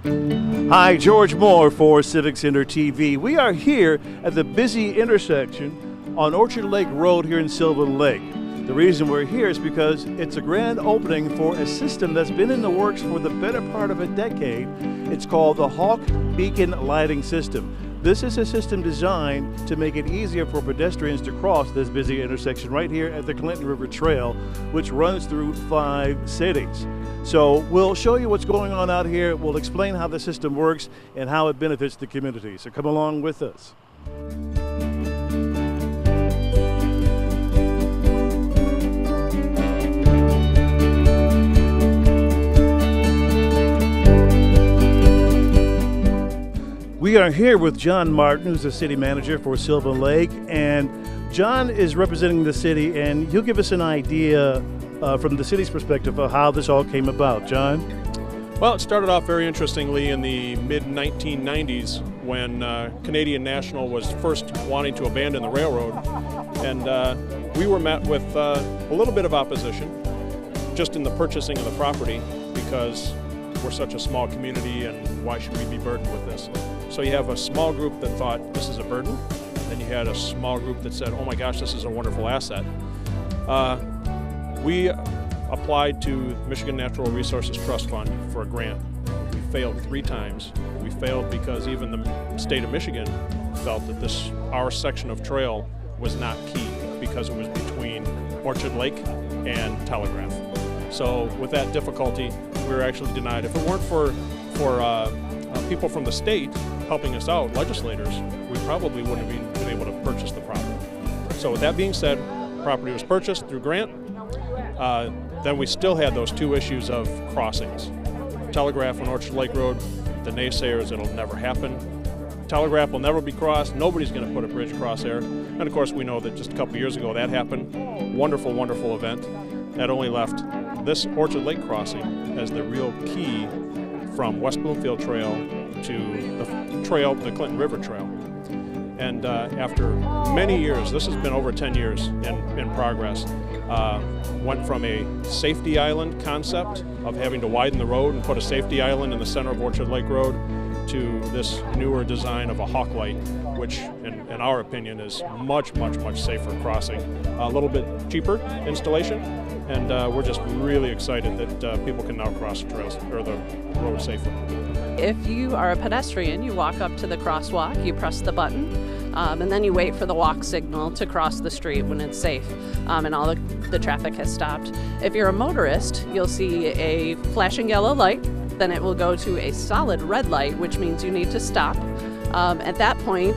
Hi, George Moore for Civic Center TV. We are here at the busy intersection on Orchard Lake Road here in Sylvan Lake. The reason we're here is because it's a grand opening for a system that's been in the works for the better part of a decade. It's called the H.A.W.K Beacon Lighting System. This is a system designed to make it easier for pedestrians to cross this busy intersection right here at the Clinton River Trail, which runs through 5 cities. So we'll show you what's going on out here. We'll explain how the system works and how it benefits the community. So come along with us. We are here with John Martin, who's the city manager for Sylvan Lake, and John is representing the city, and he'll give us an idea from the city's perspective of how this all came about. John? Well, it started off very interestingly in the mid-1990s when Canadian National was first wanting to abandon the railroad, and we were met with a little bit of opposition just in the purchasing of the property because we're such a small community and why should we be burdened with this? So you have a small group that thought this is a burden, then you had a small group that said, oh my gosh, this is a wonderful asset. We applied to Michigan Natural Resources Trust Fund for a grant. We failed 3 times. We failed because even the state of Michigan felt that our section of trail was not key because it was between Orchard Lake and Telegraph. So with that difficulty, we were actually denied. If it weren't for people from the state helping us out, legislators, we probably wouldn't have been able to purchase the property. So with that being said, property was purchased through grant. Then we still had those 2 issues of crossings. Telegraph on Orchard Lake Road, the naysayers, it'll never happen. Telegraph will never be crossed. Nobody's going to put a bridge across there. And of course, we know that just a couple years ago that happened. Wonderful, wonderful event. That only left this Orchard Lake crossing as the real key from West Bloomfield Trail to the Clinton River Trail. And after many years, this has been over 10 years in progress, went from a safety island concept of having to widen the road and put a safety island in the center of Orchard Lake Road to this newer design of a H.A.W.K light, which in our opinion is much, much, much safer crossing. A little bit cheaper installation, and we're just really excited that people can now cross the trails or the road safely. If you are a pedestrian, you walk up to the crosswalk, you press the button, and then you wait for the walk signal to cross the street when it's safe and all the traffic has stopped. If you're a motorist, you'll see a flashing yellow light, then it will go to a solid red light, which means you need to stop. At that point,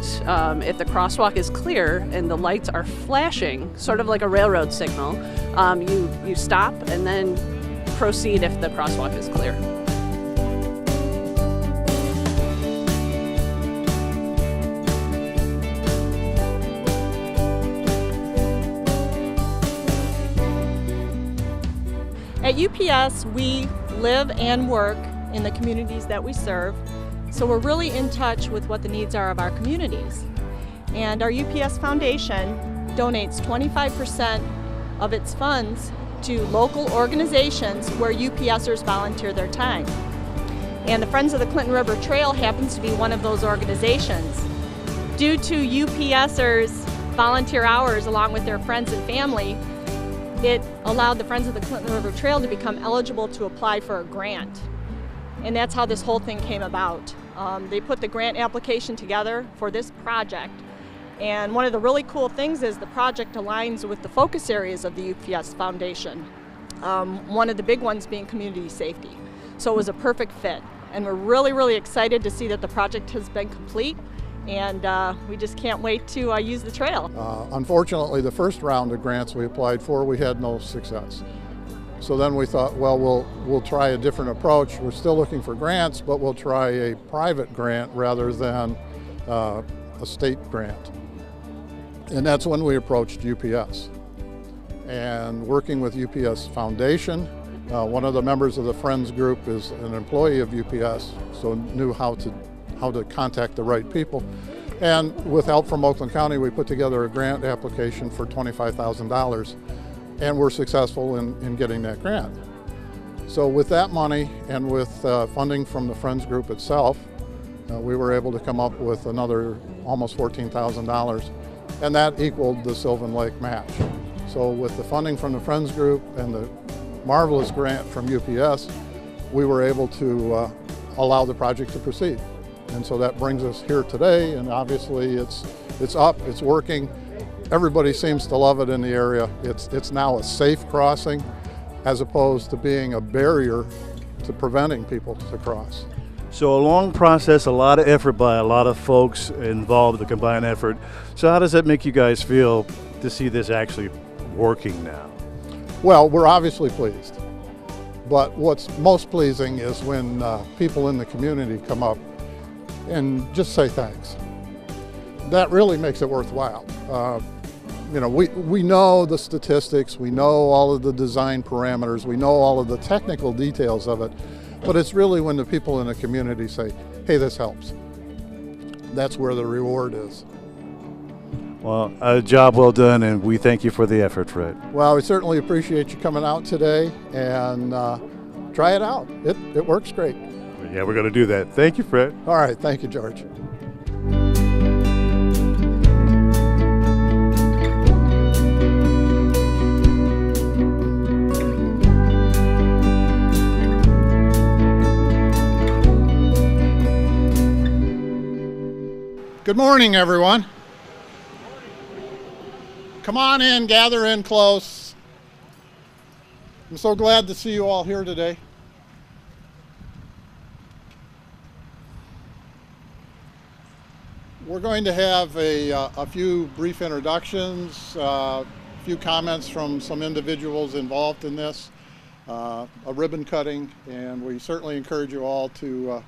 if the crosswalk is clear and the lights are flashing, sort of like a railroad signal, you stop and then proceed if the crosswalk is clear. At UPS, we live and work in the communities that we serve, so we're really in touch with what the needs are of our communities. And our UPS Foundation donates 25% of its funds to local organizations where UPSers volunteer their time. And the Friends of the Clinton River Trail happens to be one of those organizations. Due to UPSers' volunteer hours along with their friends and family, it allowed the Friends of the Clinton River Trail to become eligible to apply for a grant. And that's how this whole thing came about. They put the grant application together for this project. And one of the really cool things is the project aligns with the focus areas of the UPS Foundation. One of the big ones being community safety. So it was a perfect fit. And we're really, really excited to see that the project has been complete. And we just can't wait to use the trail. Unfortunately, the first round of grants we applied for, we had no success. So then we thought, well, we'll try a different approach. We're still looking for grants, but we'll try a private grant rather than a state grant. And that's when we approached UPS. And working with UPS Foundation, one of the members of the Friends group is an employee of UPS, so knew how to contact the right people. And with help from Oakland County, we put together a grant application for $25,000, and we're successful in getting that grant. So with that money and with funding from the Friends Group itself, we were able to come up with another almost $14,000, and that equaled the Sylvan Lake match. So with the funding from the Friends Group and the marvelous grant from UPS, we were able to allow the project to proceed. And so that brings us here today, and obviously it's up, it's working. Everybody seems to love it in the area. It's now a safe crossing as opposed to being a barrier to preventing people to cross. So a long process, a lot of effort by a lot of folks involved, the combined effort. So how does that make you guys feel to see this actually working now? Well, we're obviously pleased. But what's most pleasing is when people in the community come up and just say thanks. That really makes it worthwhile. We know the statistics, we know all of the design parameters, we know all of the technical details of it, but it's really when the people in the community say, hey, this helps. That's where the reward is. Well, a job well done, and we thank you for the effort, Fred. Well, we certainly appreciate you coming out today, and try it out. It works great. Yeah, we're going to do that. Thank you, Fred. All right, thank you, George. Good morning, everyone. Come on in, gather in close. I'm so glad to see you all here today. We're going to have a few brief introductions, a few comments from some individuals involved in this, a ribbon cutting, and we certainly encourage you all to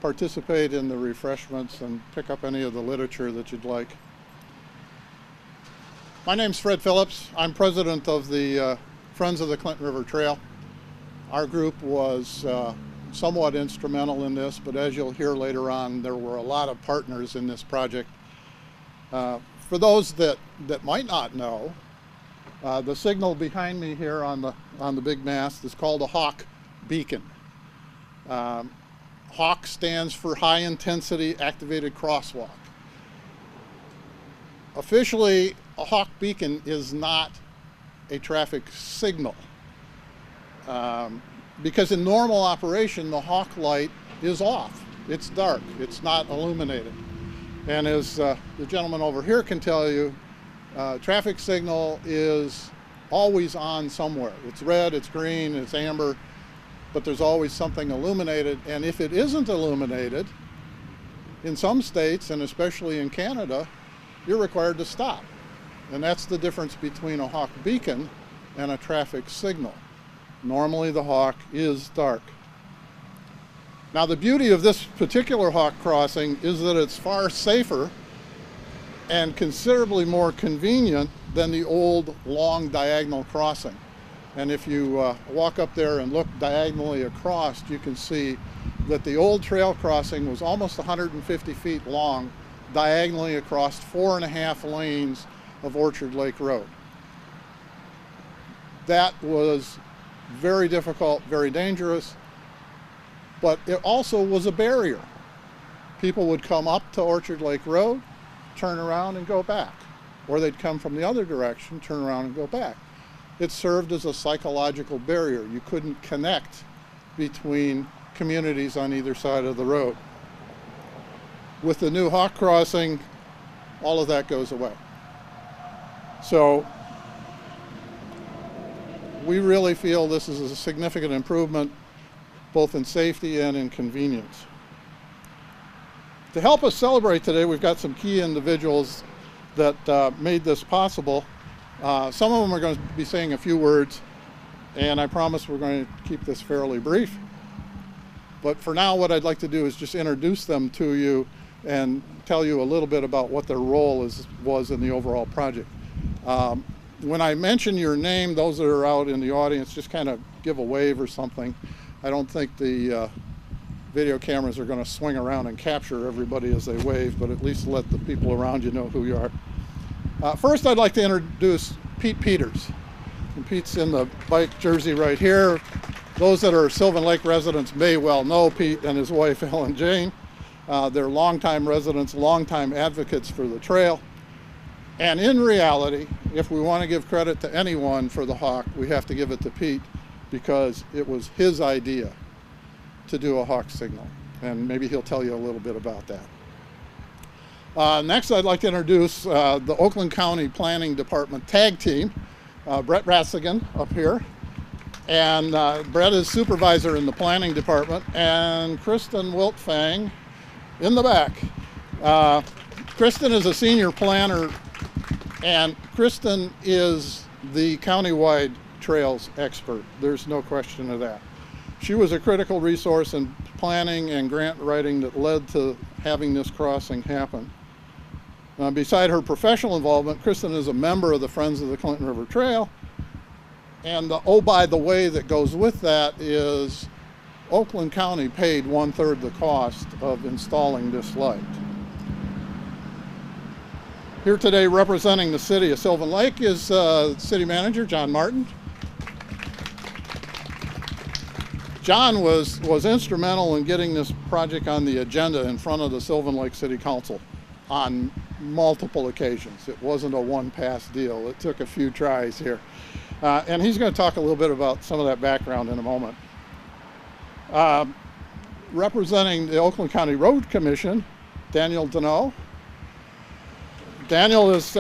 participate in the refreshments and pick up any of the literature that you'd like. My name's Fred Phillips. I'm president of the Friends of the Clinton River Trail. Our group was somewhat instrumental in this, but as you'll hear later on, there were a lot of partners in this project. For those that might not know, the signal behind me here on the big mast is called a H.A.W.K beacon. H.A.W.K stands for High Intensity Activated Crosswalk. Officially, a H.A.W.K beacon is not a traffic signal. Because in normal operation, the H.A.W.K light is off. It's dark, it's not illuminated. And as the gentleman over here can tell you, traffic signal is always on somewhere. It's red, it's green, it's amber, but there's always something illuminated. And if it isn't illuminated, in some states, and especially in Canada, you're required to stop. And that's the difference between a H.A.W.K beacon and a traffic signal. Normally the H.A.W.K is dark. Now the beauty of this particular H.A.W.K crossing is that it's far safer and considerably more convenient than the old long diagonal crossing. And if you walk up there and look diagonally across, you can see that the old trail crossing was almost 150 feet long, diagonally across 4.5 lanes of Orchard Lake Road. That was very difficult, very dangerous, but it also was a barrier. People would come up to Orchard Lake Road, turn around and go back. Or they'd come from the other direction, turn around and go back. It served as a psychological barrier. You couldn't connect between communities on either side of the road. With the new H.A.W.K crossing, all of that goes away. So we really feel this is a significant improvement, both in safety and in convenience. To help us celebrate today, we've got some key individuals that made this possible. Some of them are going to be saying a few words, and I promise we're going to keep this fairly brief. But for now, what I'd like to do is just introduce them to you and tell you a little bit about what their role was in the overall project. When I mention your name, those that are out in the audience, just kind of give a wave or something. I don't think the video cameras are going to swing around and capture everybody as they wave, but at least let the people around you know who you are. First, I'd like to introduce Pete Peters. And Pete's in the bike jersey right here. Those that are Sylvan Lake residents may well know Pete and his wife Ellen Jane. They're longtime residents, longtime advocates for the trail. And in reality, if we want to give credit to anyone for the H.A.W.K, we have to give it to Pete, because it was his idea to do a H.A.W.K signal. And maybe he'll tell you a little bit about that. Next, I'd like to introduce the Oakland County Planning Department tag team. Brett Ratzigan up here. And Brett is supervisor in the planning department, and Kristen Wiltfang in the back. Kristen is a senior planner, and Kristen is the countywide trails expert. There's no question of that. She was a critical resource in planning and grant writing that led to having this crossing happen. Beside her professional involvement, Kristen is a member of the Friends of the Clinton River Trail. And the oh, by the way, that goes with that is Oakland County paid 1/3 the cost of installing this light. Here today representing the city of Sylvan Lake is City Manager John Martin. John was instrumental in getting this project on the agenda in front of the Sylvan Lake City Council on multiple occasions. It wasn't a one-pass deal. It took a few tries here. And he's going to talk a little bit about some of that background in a moment. Representing the Oakland County Road Commission, Daniel Deneau. Daniel is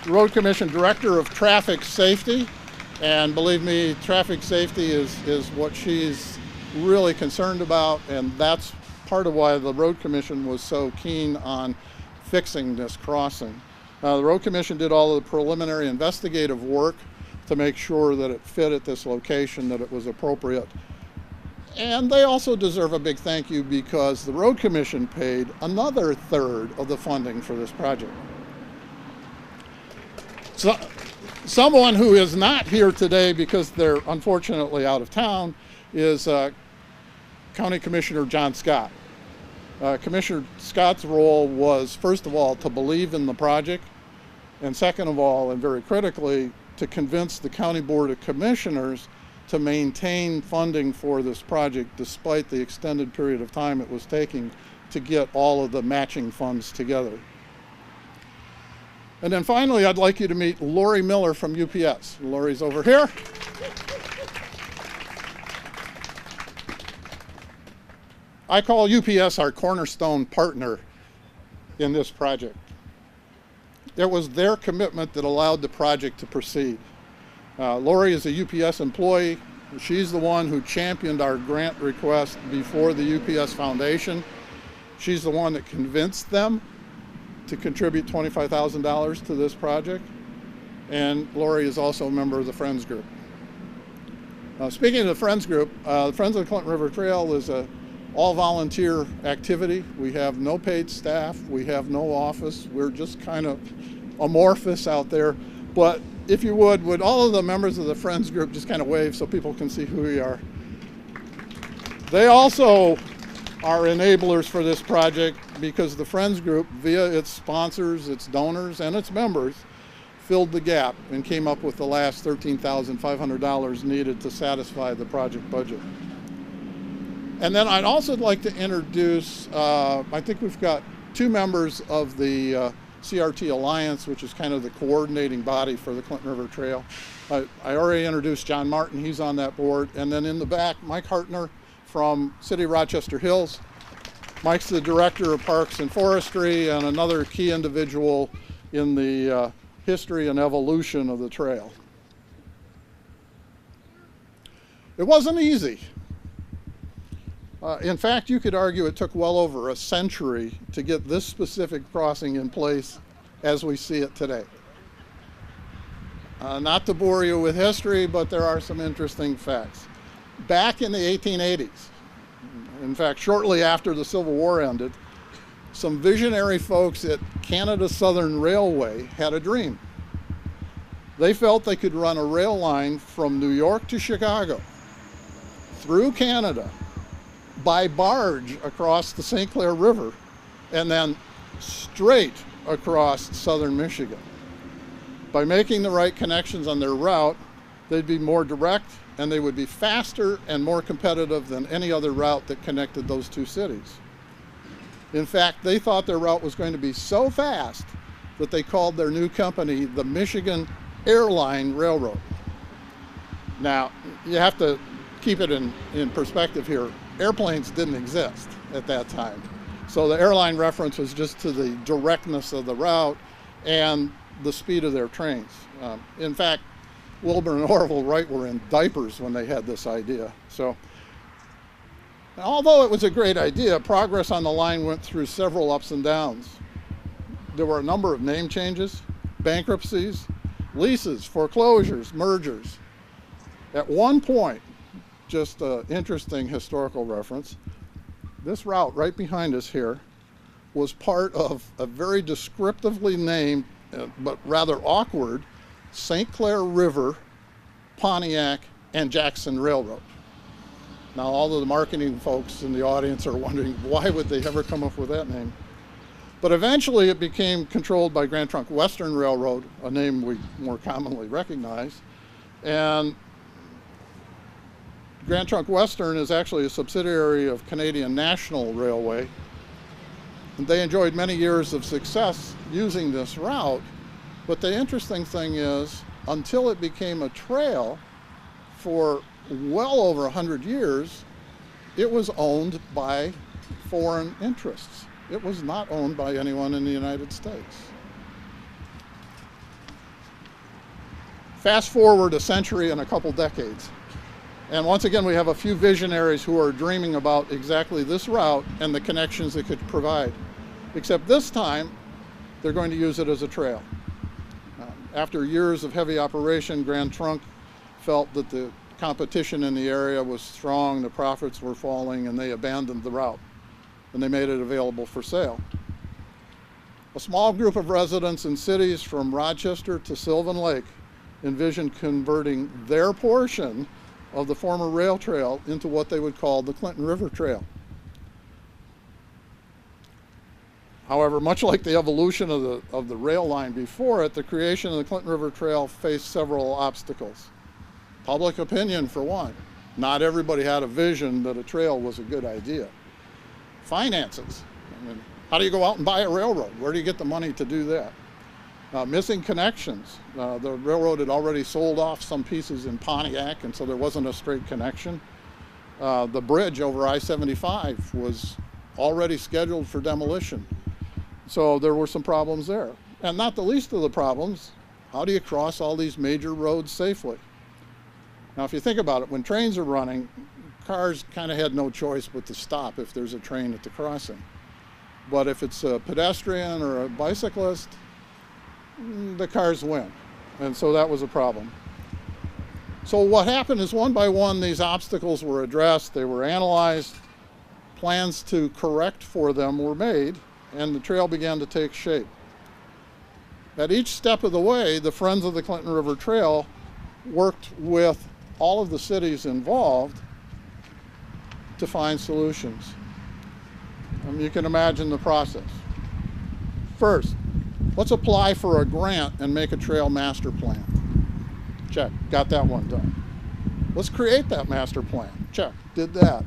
Road Commission Director of Traffic Safety, and believe me, traffic safety is what she's really concerned about, and that's part of why the Road Commission was so keen on fixing this crossing. The Road Commission did all of the preliminary investigative work to make sure that it fit at this location, that it was appropriate. And they also deserve a big thank you, because the Road Commission paid another 1/3 of the funding for this project. So, someone who is not here today because they're unfortunately out of town is County Commissioner John Scott. Commissioner Scott's role was, first of all, to believe in the project, and second of all, and very critically, to convince the County Board of Commissioners to maintain funding for this project despite the extended period of time it was taking to get all of the matching funds together. And then finally, I'd like you to meet Lori Miller from UPS. Lori's over here. I call UPS our cornerstone partner in this project. It was their commitment that allowed the project to proceed. Lori is a UPS employee. She's the one who championed our grant request before the UPS Foundation. She's the one that convinced them to contribute $25,000 to this project. And Lori is also a member of the Friends Group. Speaking of the Friends Group, the Friends of the Clinton River Trail is an all-volunteer activity. We have no paid staff. We have no office. We're just kind of amorphous out there. But if you would all of the members of the Friends Group just kind of wave so people can see who we are? They also are enablers for this project, because the Friends Group, via its sponsors, its donors, and its members, filled the gap and came up with the last $13,500 needed to satisfy the project budget. And then I'd also like to introduce, I think we've got 2 members of the CRT Alliance, which is kind of the coordinating body for the Clinton River Trail. I already introduced John Martin, he's on that board. And then in the back, Mike Hartner from City of Rochester Hills. Mike's the Director of Parks and Forestry and another key individual in the history and evolution of the trail. It wasn't easy. In fact, you could argue it took well over a century to get this specific crossing in place as we see it today. Not to bore you with history, but there are some interesting facts. Back in the 1880s, in fact, shortly after the Civil War ended, some visionary folks at Canada Southern Railway had a dream. They felt they could run a rail line from New York to Chicago, through Canada, by barge across the St. Clair River, and then straight across southern Michigan. By making the right connections on their route, they'd be more direct, and they would be faster and more competitive than any other route that connected those two cities. In fact, they thought their route was going to be so fast that they called their new company the Michigan Airline Railroad. Now, you have to keep it in perspective here. Airplanes didn't exist at that time. So the airline reference was just to the directness of the route and the speed of their trains. In fact, Wilbur and Orville Wright were in diapers when they had this idea. So, although it was a great idea, progress on the line went through several ups and downs. There were a number of name changes, bankruptcies, leases, foreclosures, mergers. At one point, just an interesting historical reference, this route right behind us here was part of a very descriptively named, but rather awkward, St. Clair River, Pontiac, and Jackson Railroad. Now, all of the marketing folks in the audience are wondering, why would they ever come up with that name? But eventually it became controlled by Grand Trunk Western Railroad, a name we more commonly recognize. And Grand Trunk Western is actually a subsidiary of Canadian National Railway. And they enjoyed many years of success using this route. But the interesting thing is, until it became a trail, for well over 100 years, it was owned by foreign interests. It was not owned by anyone in the United States. Fast forward a century and a couple decades. And once again, we have a few visionaries who are dreaming about exactly this route and the connections it could provide. Except this time, they're going to use it as a trail. After years of heavy operation, Grand Trunk felt that the competition in the area was strong, the profits were falling, and they abandoned the route. And they made it available for sale. A small group of residents in cities from Rochester to Sylvan Lake envisioned converting their portion of the former rail trail into what they would call the Clinton River Trail. However, much like the evolution of the rail line before it, the creation of the Clinton River Trail faced several obstacles. Public opinion, for one. Not everybody had a vision that a trail was a good idea. Finances. I mean, how do you go out and buy a railroad? Where do you get the money to do that? Missing connections. The railroad had already sold off some pieces in Pontiac, and so there wasn't a straight connection. The bridge over I-75 was already scheduled for demolition. So there were some problems there. And not the least of the problems, how do you cross all these major roads safely? Now, if you think about it, when trains are running, cars kind of had no choice but to stop if there's a train at the crossing. But if it's a pedestrian or a bicyclist, the cars win. And so that was a problem. So what happened is, one by one, these obstacles were addressed, they were analyzed, plans to correct for them were made, and the trail began to take shape. At each step of the way, the Friends of the Clinton River Trail worked with all of the cities involved to find solutions. You can imagine the process. First, let's apply for a grant and make a trail master plan. Check, got that one done. Let's create that master plan. Check, did that.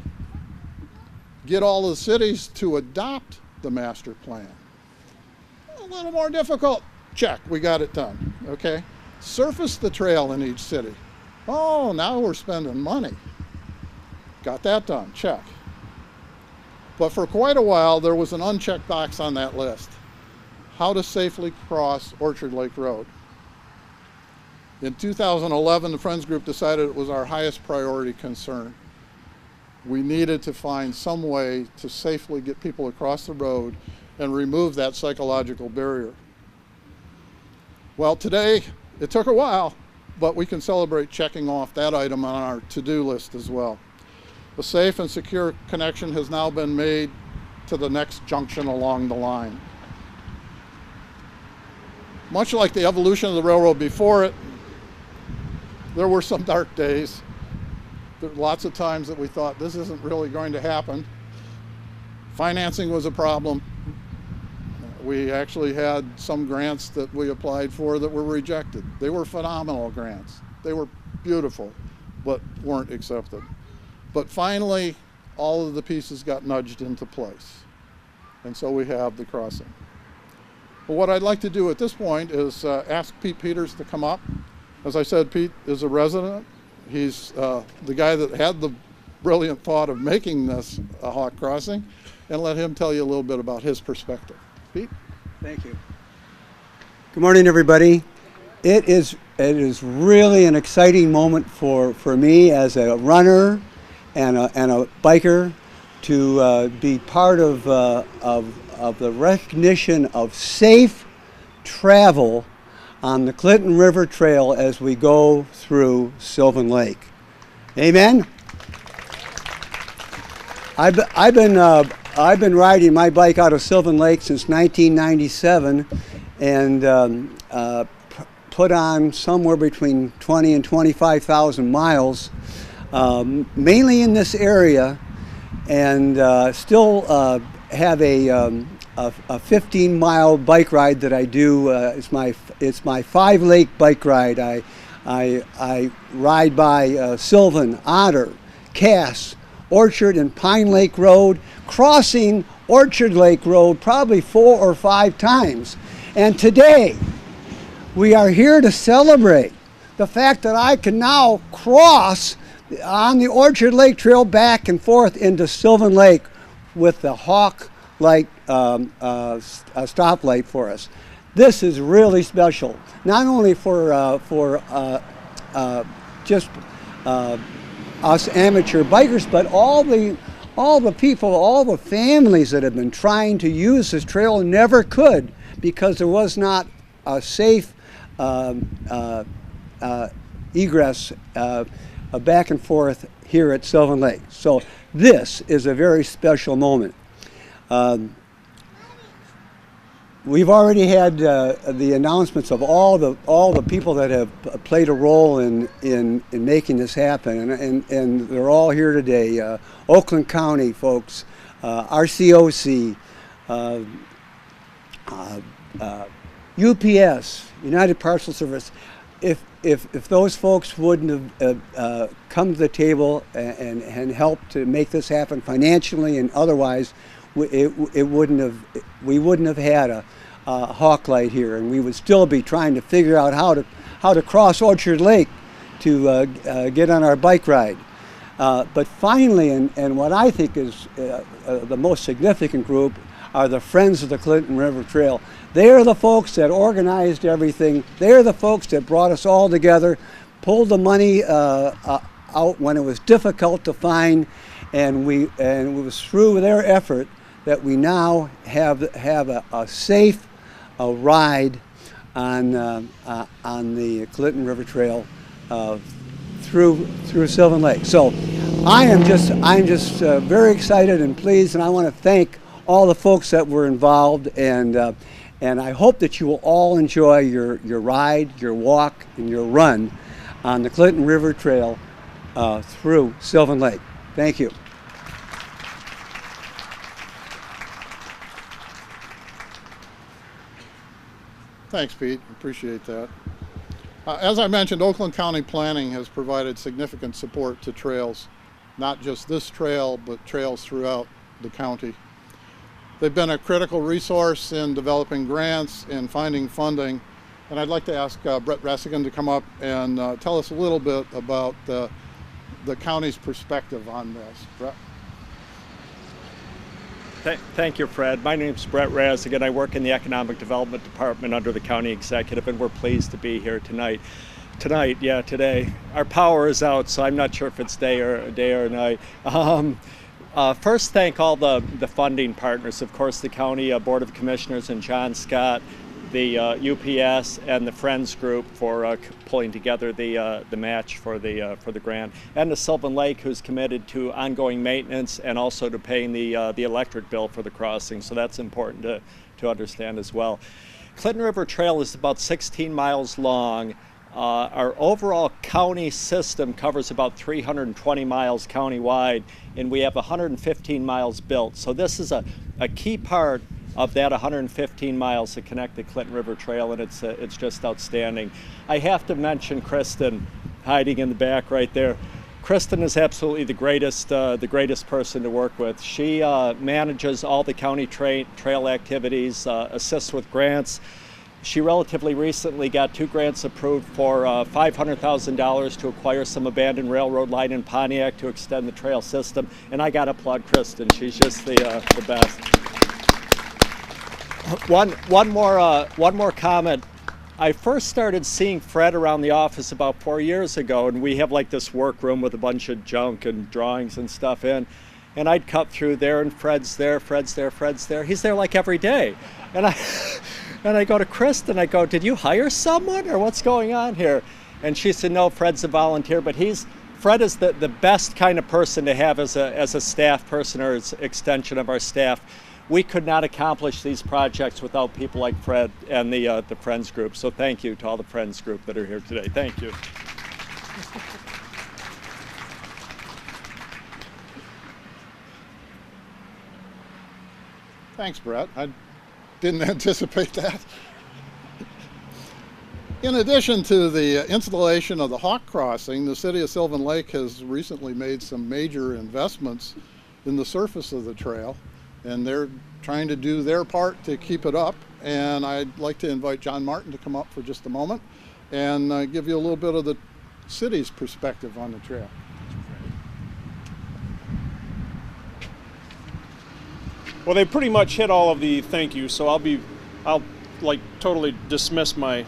Get all the cities to adopt the master plan. A little more difficult. Check, we got it done, okay? Surface the trail in each city. Oh, now we're spending money. Got that done, check. But for quite a while, there was an unchecked box on that list. How to safely cross Orchard Lake Road. In 2011, the Friends Group decided it was our highest priority concern. We needed to find some way to safely get people across the road and remove that psychological barrier. Well, today, it took a while, but we can celebrate checking off that item on our to-do list as well. A safe and secure connection has now been made to the next junction along the line. Much like the evolution of the railroad before it, there were some dark days. There were lots of times that we thought this isn't really going to happen. Financing was a problem. We actually had some grants that we applied for that were rejected. They were phenomenal grants. They were beautiful, but weren't accepted. But finally, all of the pieces got nudged into place. And so we have the crossing. But what I'd like to do at this point is ask Pete Peters to come up. As I said, Pete is a resident. He's the guy that had the brilliant thought of making this a H.A.W.K crossing, and let him tell you a little bit about his perspective. Pete? Thank you. Good morning, everybody. It is really an exciting moment for me as a runner and a biker to be part of the recognition of safe travel on the Clinton River Trail as we go through Sylvan Lake. Amen. I've been riding my bike out of Sylvan Lake since 1997, and put on somewhere between 20 and 25,000 miles, mainly in this area, and still have a 15-mile bike ride that I do. It's my 5-lake bike ride. I ride by Sylvan, Otter, Cass, Orchard, and Pine Lake Road, crossing Orchard Lake Road probably 4 or 5 times. And today, we are here to celebrate the fact that I can now cross on the Orchard Lake Trail back and forth into Sylvan Lake with the H.A.W.K light stoplight for us. This is really special, not only for just us amateur bikers, but all the people, all the families that have been trying to use this trail and never could because there was not a safe egress back and forth here at Sylvan Lake. So this is a very special moment. We've already had the announcements of all the people that have played a role in making this happen, and they're all here today. Oakland County folks, RCOC, UPS, United Parcel Service. If those folks wouldn't have come to the table and helped to make this happen financially and otherwise, we wouldn't have had a H.A.W.K light here, and we would still be trying to figure out how to cross Orchard Lake to get on our bike ride. But finally, and what I think is the most significant group are the Friends of the Clinton River Trail. They are the folks that organized everything. They are the folks that brought us all together, pulled the money out when it was difficult to find, and it was through their effort that we now have a safe ride on the Clinton River Trail through Sylvan Lake. So I'm just very excited and pleased, and I want to thank all the folks that were involved, and I hope that you will all enjoy your ride, your walk, and your run on the Clinton River Trail through Sylvan Lake. Thank you. Thanks, Pete. Appreciate that. As I mentioned, Oakland County Planning has provided significant support to trails, not just this trail, but trails throughout the county. They've been a critical resource in developing grants and finding funding, and I'd like to ask Brett Ressigan to come up and tell us a little bit about the county's perspective on this. Brett? Thank you, Fred. My name is Brett Ressigan. I work in the Economic Development Department under the County Executive, and we're pleased to be here tonight. Today. Our power is out, so I'm not sure if it's day or night. First, thank all the funding partners, of course, the County Board of Commissioners and John Scott, the UPS and the Friends Group for pulling together the match for the grant, and the Sylvan Lake, who's committed to ongoing maintenance and also to paying the electric bill for the crossing. So that's important to understand as well. Clinton River Trail is about 16 miles long. Our overall county system covers about 320 miles countywide, and we have 115 miles built. So this is a key part of that 115 miles to connect the Clinton River Trail, and it's just outstanding. I have to mention, Kristen, hiding in the back right there. Kristen is absolutely the greatest person to work with. She manages all the county trail activities, assists with grants. She relatively recently got 2 grants approved for $500,000 to acquire some abandoned railroad line in Pontiac to extend the trail system. And I got to applaud Kristen. She's just the best. One more comment. I first started seeing Fred around the office about 4 years ago, and we have like this workroom with a bunch of junk and drawings and stuff in. And I'd cut through there, and Fred's there, Fred's there, Fred's there. He's there like every day. And I go to Kristen, I go, did you hire someone or what's going on here? And she said, no, Fred's a volunteer, but Fred is the best kind of person to have as a staff person or as extension of our staff. We could not accomplish these projects without people like Fred and the Friends group. So thank you to all the Friends group that are here today. Thank you. Thanks, Brett. I didn't anticipate that. In addition to the installation of the H.A.W.K crossing, the city of Sylvan Lake has recently made some major investments in the surface of the trail, and they're trying to do their part to keep it up. And I'd like to invite John Martin to come up for just a moment and give you a little bit of the city's perspective on the trail. Well, they pretty much hit all of the thank you, so I'll like totally dismiss my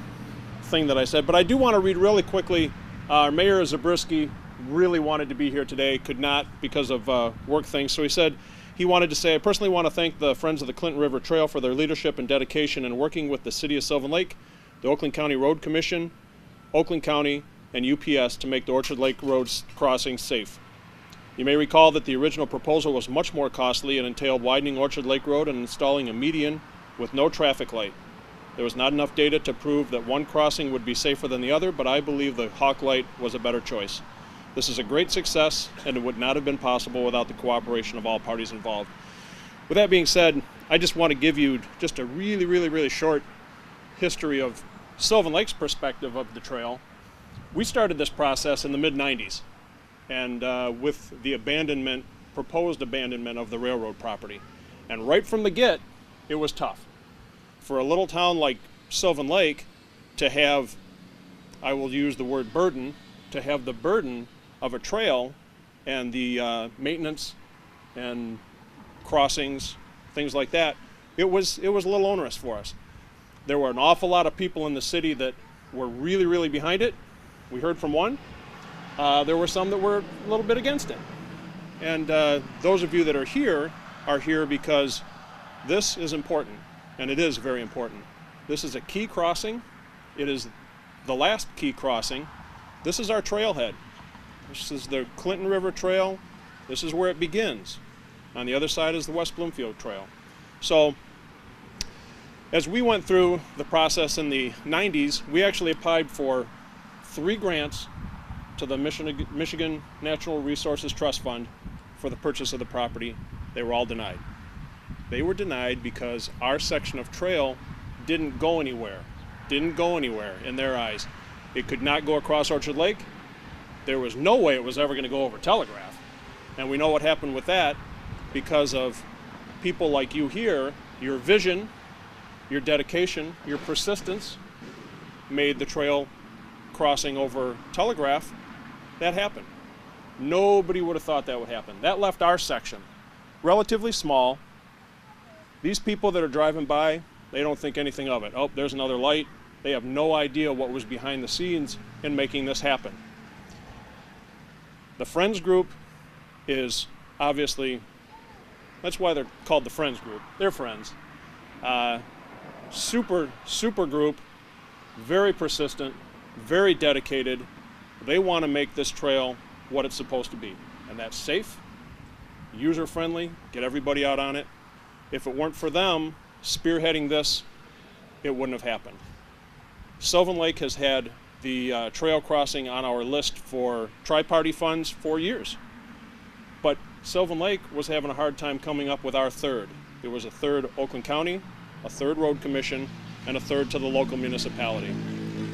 thing that I said, but I do want to read really quickly. Our Mayor Zabriskie really wanted to be here today, could not because of work things, so he said he wanted to say, I personally want to thank the Friends of the Clinton River Trail for their leadership and dedication in working with the City of Sylvan Lake, the Oakland County Road Commission, Oakland County, and UPS to make the Orchard Lake Road crossing safe. You may recall that the original proposal was much more costly and entailed widening Orchard Lake Road and installing a median with no traffic light. There was not enough data to prove that one crossing would be safer than the other, but I believe the H.A.W.K light was a better choice. This is a great success, and it would not have been possible without the cooperation of all parties involved. With that being said, I just want to give you just a really short history of Sylvan Lake's perspective of the trail. We started this process in the mid-90s. And with the proposed abandonment of the railroad property. And right from the get, it was tough. For a little town like Sylvan Lake to have, I will use the word burden, to have the burden of a trail and the maintenance and crossings, things like that, it was a little onerous for us. There were an awful lot of people in the city that were really behind it. We heard from one. There were some that were a little bit against it. And those of you that are here because this is important, and it is very important. This is a key crossing. It is the last key crossing. This is our trailhead. This is the Clinton River Trail. This is where it begins. On the other side is the West Bloomfield Trail. So as we went through the process in the 90s, we actually applied for 3 grants to the Michigan Natural Resources Trust Fund for the purchase of the property. They were all denied. They were denied because our section of trail didn't go anywhere in their eyes. It could not go across Orchard Lake. There was no way it was ever going to go over Telegraph. And we know what happened with that because of people like you here. Your vision, your dedication, your persistence made the trail crossing over Telegraph. That happened. Nobody would have thought that would happen. That left our section relatively small. These people that are driving by, they don't think anything of it. Oh, there's another light. They have no idea what was behind the scenes in making this happen. The Friends group is obviously, that's why they're called the Friends group. They're friends. Super group, very persistent, very dedicated. They want to make this trail what it's supposed to be, and that's safe, user-friendly, get everybody out on it. If it weren't for them spearheading this, it wouldn't have happened. Sylvan Lake has had the trail crossing on our list for tri-party funds for years, but Sylvan Lake was having a hard time coming up with our third. There was a third Oakland County, a third Road Commission, and a third to the local municipality.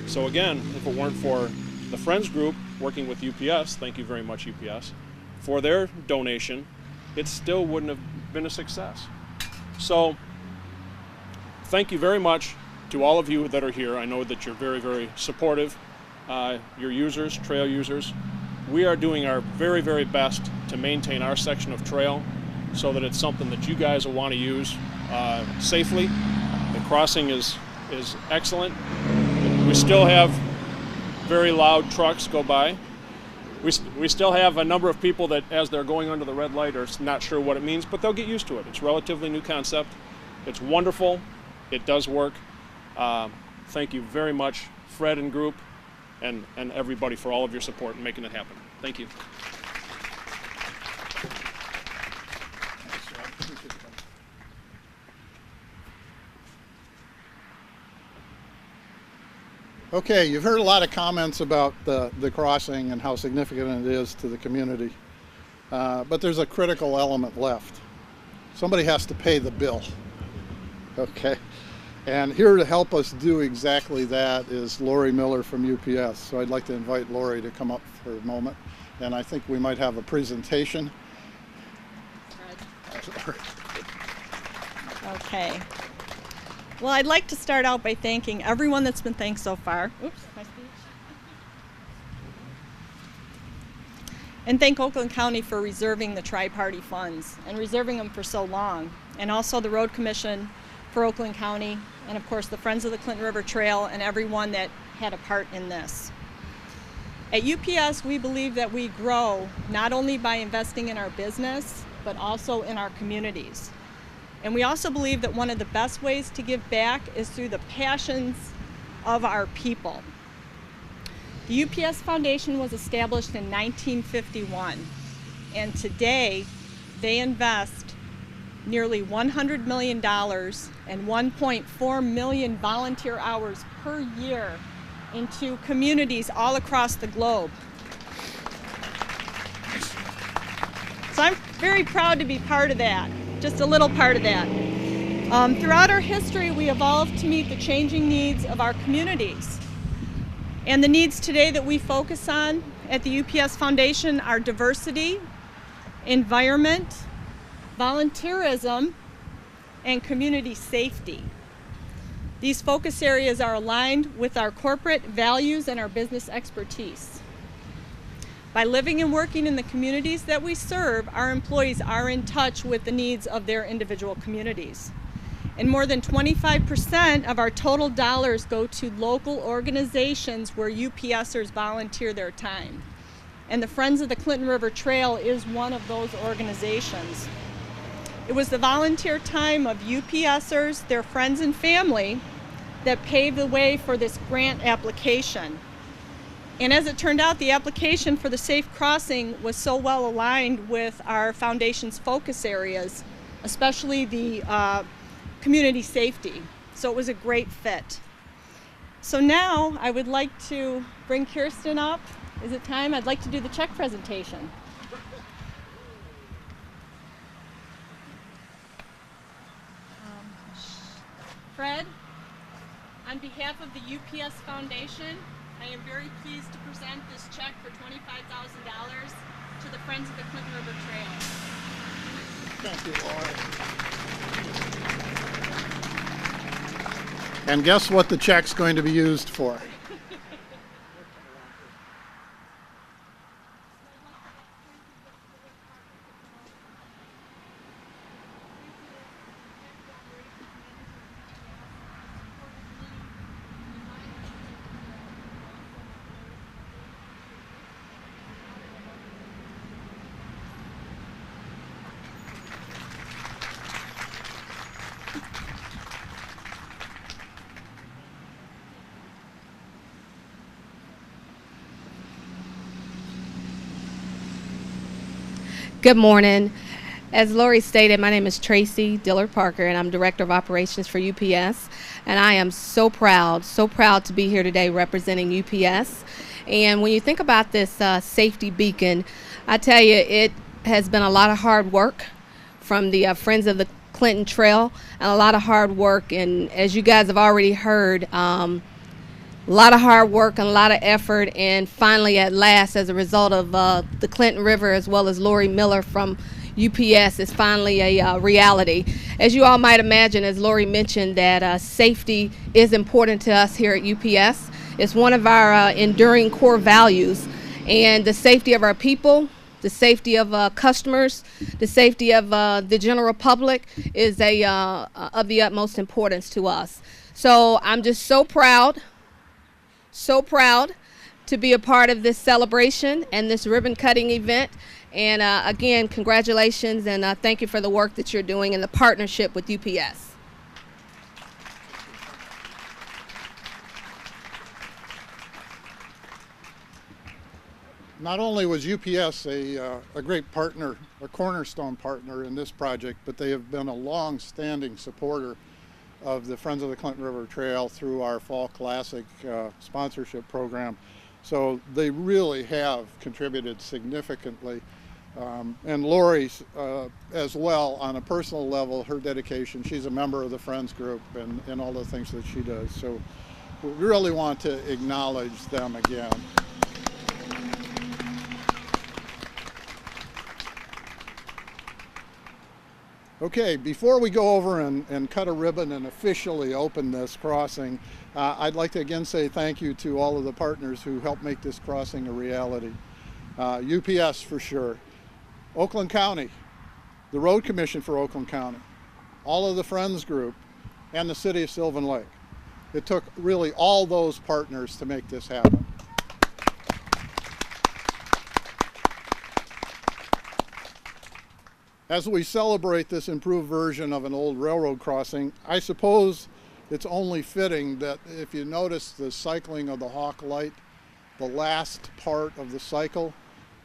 So again, if it weren't for the Friends group working with UPS, thank you very much UPS, for their donation, it still wouldn't have been a success. So thank you very much to all of you that are here. I know that you're very, very supportive. Your users, trail users. We are doing our very, very best to maintain our section of trail so that it's something that you guys will want to use safely. The crossing is excellent. We still have very loud trucks go by. We still have a number of people that, as they're going under the red light, are not sure what it means, but they'll get used to it. It's a relatively new concept. It's wonderful. It does work. Thank you very much, Fred and group, and everybody for all of your support in making it happen. Thank you. Okay, you've heard a lot of comments about the crossing and how significant it is to the community. But there's a critical element left. Somebody has to pay the bill. Okay, and here to help us do exactly that is Lori Miller from UPS. So I'd like to invite Lori to come up for a moment. And I think we might have a presentation. Okay. Well, I'd like to start out by thanking everyone that's been thanked so far. Oops, my speech. And thank Oakland County for reserving the tri-party funds and reserving them for so long. And also the Road Commission for Oakland County, and of course the Friends of the Clinton River Trail and everyone that had a part in this. At UPS, we believe that we grow not only by investing in our business, but also in our communities. And we also believe that one of the best ways to give back is through the passions of our people. The UPS Foundation was established in 1951, and today they invest nearly $100 million and 1.4 million volunteer hours per year into communities all across the globe. So I'm very proud to be part of that. Just a little part of that. Throughout our history, we evolved to meet the changing needs of our communities. And the needs today that we focus on at the UPS Foundation are diversity, environment, volunteerism, and community safety. These focus areas are aligned with our corporate values and our business expertise. By living and working in the communities that we serve, our employees are in touch with the needs of their individual communities. And more than 25% of our total dollars go to local organizations where UPSers volunteer their time. And the Friends of the Clinton River Trail is one of those organizations. It was the volunteer time of UPSers, their friends and family, that paved the way for this grant application. And as it turned out, the application for the safe crossing was so well aligned with our foundation's focus areas, especially the community safety. So it was a great fit. So now I would like to bring Kirsten up. Is it time? I'd like to do the check presentation. Fred, on behalf of the UPS Foundation, I am very pleased to present this check for $25,000 to the Friends of the Clinton River Trail. Thank you, Laura. And guess what the check's going to be used for? Good morning. As Lori stated, my name is Tracy Dillard Parker, and I'm Director of Operations for UPS. And I am so proud to be here today representing UPS. And when you think about this safety beacon, I tell you, it has been a lot of hard work from the Friends of the Clinton Trail, and a lot of hard work. And as you guys have already heard, A lot of hard work and a lot of effort, and finally at last, as a result of the Clinton River as well as Lori Miller from UPS, is finally a reality. As you all might imagine, as Lori mentioned, that safety is important to us here at UPS. It's one of our enduring core values, and the safety of our people, the safety of customers, the safety of the general public is of the utmost importance to us. So I'm just so proud to be a part of this celebration and this ribbon cutting event. And again, congratulations, and thank you for the work that you're doing in the partnership with UPS. Not only was UPS a great partner, a cornerstone partner in this project, but they have been a long-standing supporter of the Friends of the Clinton River Trail through our Fall Classic sponsorship program. So they really have contributed significantly. And Lori as well, on a personal level, her dedication, she's a member of the Friends group and all the things that she does. So we really want to acknowledge them again. Okay, before we go over and cut a ribbon and officially open this crossing, I'd like to again say thank you to all of the partners who helped make this crossing a reality. UPS for sure, Oakland County, the Road Commission for Oakland County, all of the Friends Group, and the City of Sylvan Lake. It took really all those partners to make this happen. As we celebrate this improved version of an old railroad crossing, I suppose it's only fitting that if you notice the cycling of the H.A.W.K light, the last part of the cycle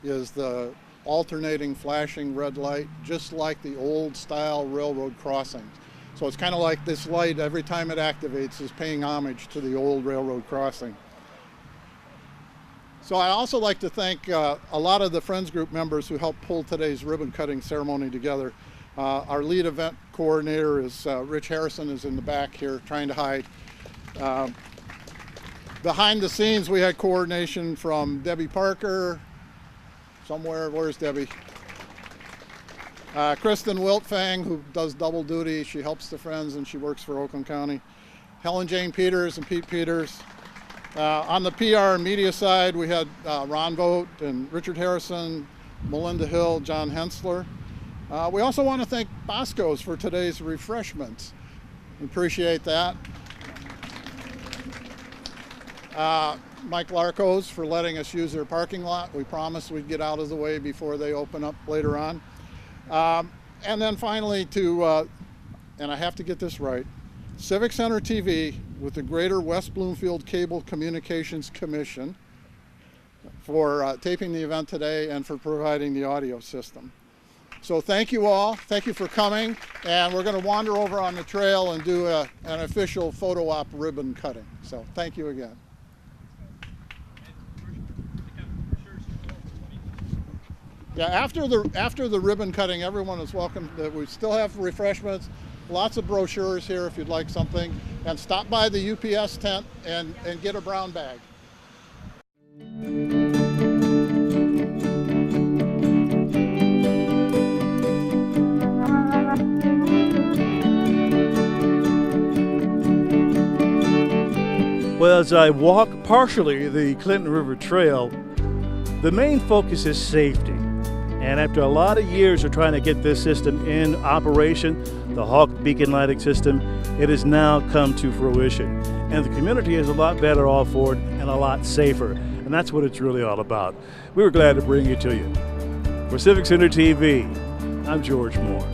is the alternating flashing red light, just like the old style railroad crossings. So it's kind of like this light, every time it activates, is paying homage to the old railroad crossing. So I also like to thank a lot of the Friends Group members who helped pull today's ribbon cutting ceremony together. Our lead event coordinator is Rich Harrison, is in the back here trying to hide. Behind the scenes we had coordination from Debbie Parker, somewhere, where's Debbie? Kristen Wiltfang, who does double duty. She helps the Friends and she works for Oakland County. Helen Jane Peters and Pete Peters. On the PR and media side, we had Ron Vogt and Richard Harrison, Melinda Hill, John Hensler. We also want to thank Bosco's for today's refreshments. We appreciate that. Mike Larcos for letting us use their parking lot. We promised we'd get out of the way before they open up later on. And then finally to, and I have to get this right, Civic Center TV with the Greater West Bloomfield Cable Communications Commission for taping the event today and for providing the audio system. So thank you all, thank you for coming, and we're going to wander over on the trail and do an official photo op ribbon cutting. So thank you again. Yeah, after the ribbon cutting, everyone is welcome. We still have refreshments, lots of brochures here if you'd like something, and stop by the UPS tent and get a brown bag. Well, as I walk partially the Clinton River Trail, the main focus is safety. And after a lot of years of trying to get this system in operation, the H.A.W.K beacon lighting system, it has now come to fruition. And the community is a lot better off for it and a lot safer. And that's what it's really all about. We were glad to bring it to you. For Civic Center TV, I'm George Moore.